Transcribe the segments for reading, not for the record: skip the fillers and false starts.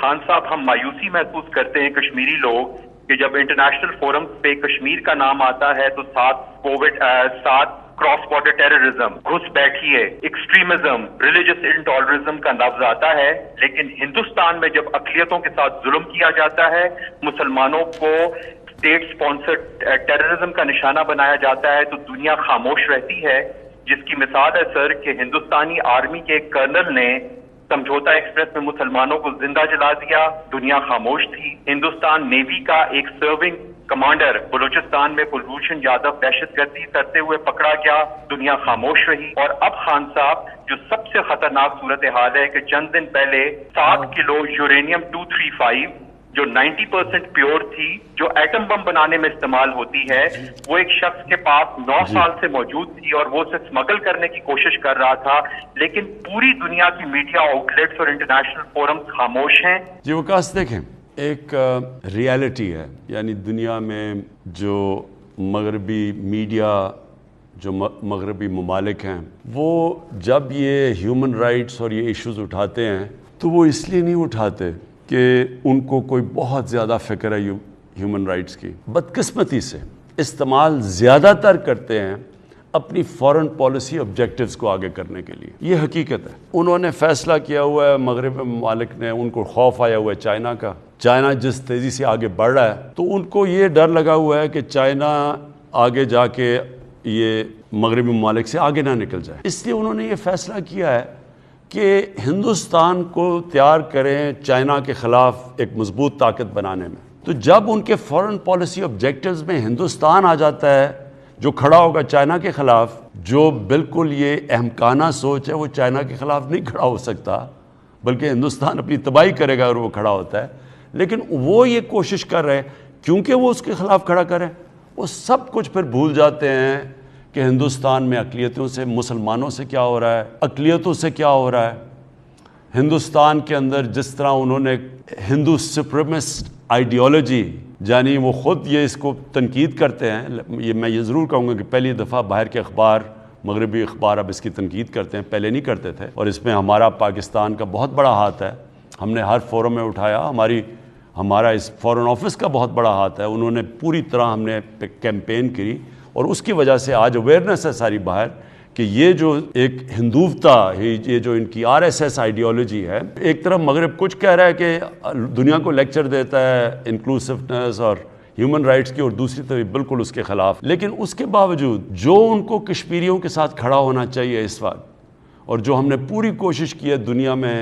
خان صاحب ہم مایوسی محسوس کرتے ہیں کشمیری لوگ کہ جب انٹرنیشنل فورم پہ کشمیر کا نام آتا ہے تو ساتھ کراس بارڈر ٹیررزم، گھس بیٹھی ہے، ایکسٹریمزم، ریلیجس انٹالرنزم کا لفظ آتا ہے، لیکن ہندوستان میں جب اقلیتوں کے ساتھ ظلم کیا جاتا ہے، مسلمانوں کو اسٹیٹ سپانسرڈ ٹیررزم کا نشانہ بنایا جاتا ہے تو دنیا خاموش رہتی ہے، جس کی مثال ہے سر کہ ہندوستانی آرمی کے ایک کرنل نے سمجھوتا ایکسپریس میں مسلمانوں کو زندہ جلا دیا، دنیا خاموش تھی۔ ہندوستان نیوی کا ایک سرونگ کمانڈر بلوچستان میں کلبھوشن یادو دہشت گردی کرتے ہوئے پکڑا گیا، دنیا خاموش رہی۔ اور اب خان صاحب جو سب سے خطرناک صورتحال ہے کہ چند دن پہلے 7 کلو یورینیم 235 جو 90% پیور تھی، جو ایٹم بم بنانے میں استعمال ہوتی ہے، وہ ایک شخص کے پاس 9 سال سے موجود تھی اور وہ اسے اسمگل کرنے کی کوشش کر رہا تھا، لیکن پوری دنیا کی میڈیا آؤٹ لیٹس اور انٹرنیشنل فورمز خاموش ہیں۔ جی وکاس دیکھیں، ایک ریالٹی ہے، یعنی دنیا میں جو مغربی میڈیا، جو مغربی ممالک ہیں، وہ جب یہ ہیومن رائٹس اور یہ ایشوز اٹھاتے ہیں تو وہ اس لیے نہیں اٹھاتے کہ ان کو کوئی بہت زیادہ فکر ہے ہیومن رائٹس کی، بدقسمتی سے استعمال زیادہ تر کرتے ہیں اپنی فورن پالیسی آبجیکٹیوز کو آگے کرنے کے لیے۔ یہ حقیقت ہے۔ انہوں نے فیصلہ کیا ہوا ہے، مغربی ممالک نے، ان کو خوف آیا ہوا ہے چائنا کا۔ چائنا جس تیزی سے آگے بڑھ رہا ہے تو ان کو یہ ڈر لگا ہوا ہے کہ چائنا آگے جا کے یہ مغربی ممالک سے آگے نہ نکل جائے، اس لیے انہوں نے یہ فیصلہ کیا ہے کہ ہندوستان کو تیار کریں چائنا کے خلاف ایک مضبوط طاقت بنانے میں۔ تو جب ان کے فورن پالیسی آبجیکٹیوز میں ہندوستان آ جاتا ہے جو کھڑا ہوگا چائنا کے خلاف، جو بالکل یہ احمقانہ سوچ ہے، وہ چائنا کے خلاف نہیں کھڑا ہو سکتا، بلکہ ہندوستان اپنی تباہی کرے گا اگر وہ کھڑا ہوتا ہے، لیکن وہ یہ کوشش کر رہے ہیں کیونکہ وہ اس کے خلاف کھڑا کریں، وہ سب کچھ پھر بھول جاتے ہیں کہ ہندوستان میں اقلیتوں سے، مسلمانوں سے کیا ہو رہا ہے، اقلیتوں سے کیا ہو رہا ہے۔ ہندوستان کے اندر جس طرح انہوں نے ہندو سپریمسٹ آئیڈیالوجی، یعنی وہ خود یہ اس کو تنقید کرتے ہیں، میں یہ ضرور کہوں گا کہ پہلی دفعہ باہر کے اخبار، مغربی اخبار اب اس کی تنقید کرتے ہیں، پہلے نہیں کرتے تھے، اور اس میں ہمارا پاکستان کا بہت بڑا ہاتھ ہے۔ ہم نے ہر فورم میں اٹھایا، ہمارا اس فورن آفس کا بہت بڑا ہاتھ ہے، انہوں نے پوری طرح ہم نے کیمپین کی، اور اس کی وجہ سے آج اویئرنیس ہے ساری باہر کہ یہ جو ایک ہندوتا، یہ جو ان کی RSS آئیڈیالوجی ہے، ایک طرف مغرب کچھ کہہ رہا ہے کہ دنیا کو لیکچر دیتا ہے انکلوسیونیس اور ہیومن رائٹس کی، اور دوسری طرف بالکل اس کے خلاف، لیکن اس کے باوجود جو ان کو کشمیریوں کے ساتھ کھڑا ہونا چاہیے اس وقت، اور جو ہم نے پوری کوشش کی ہے دنیا میں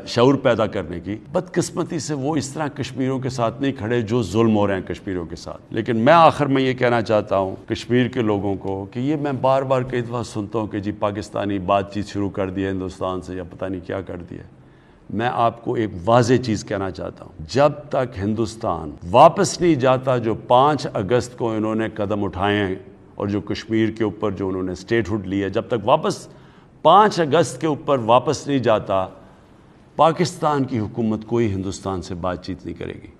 شعور پیدا کرنے کی، بدقسمتی سے وہ اس طرح کشمیریوں کے ساتھ نہیں کھڑے جو ظلم ہو رہے ہیں کشمیریوں کے ساتھ۔ لیکن میں آخر میں یہ کہنا چاہتا ہوں کشمیر کے لوگوں کو کہ یہ میں بار بار کئی دفعہ سنتا ہوں کہ جی پاکستانی بات چیت شروع کر دی ہے ہندوستان سے، یا پتہ نہیں کیا کر دیا ہے۔ میں آپ کو ایک واضح چیز کہنا چاہتا ہوں، جب تک ہندوستان واپس نہیں جاتا جو 5 اگست کو انہوں نے قدم اٹھائے ہیں، اور جو کشمیر کے اوپر جو انہوں نے اسٹیٹ ہوڈ لی ہے، جب تک واپس 5 اگست کے اوپر واپس نہیں جاتا، پاکستان کی حکومت کوئی ہندوستان سے بات چیت نہیں کرے گی۔